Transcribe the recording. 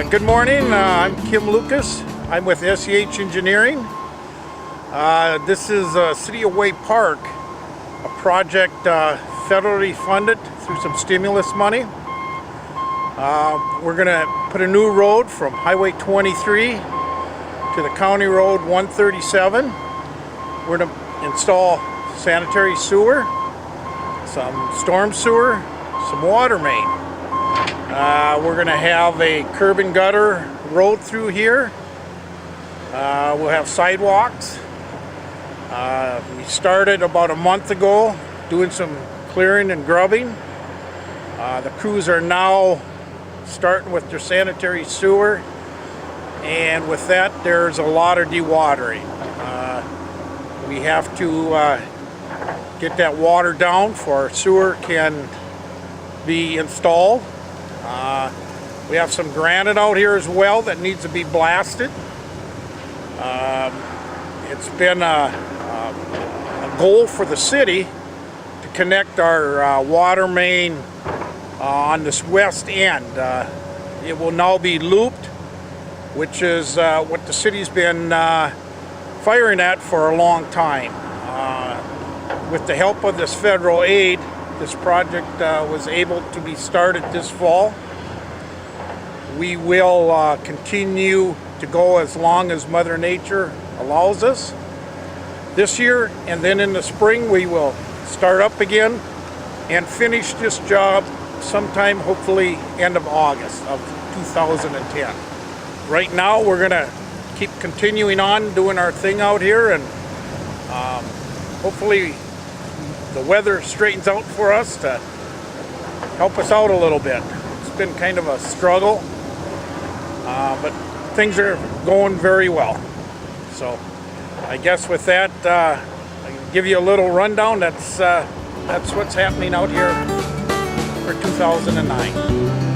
Good morning, I'm Kim Lucas. I'm with SEH Engineering. This is City of Waite Park, a project federally funded through some stimulus money. We're going to put a new road from Highway 23 to the County Road 137. We're going to install sanitary sewer, some storm sewer, some water main. We're going to have a curb and gutter road through here. We'll have sidewalks. We started about a month ago doing some clearing and grubbing. The crews are now starting with their sanitary sewer, and with that there's a lot of dewatering. We have to get that water down before our sewer can be installed. We have some granite out here as well that needs to be blasted. It's been a goal for the city to connect our water main on this west end. It will now be looped, which is what the city's been firing at for a long time. With the help of this federal aid, this project was able to be started this fall. We will continue to go as long as Mother Nature allows us this year, and then in the spring we will start up again and finish this job sometime, hopefully end of August of 2010. Right now we're going to keep continuing on doing our thing out here, and hopefully the weather straightens out for us to help us out a little bit. It's been kind of a struggle, but things are going very well. So I guess with that, I can give you a little rundown. That's what's happening out here for 2009.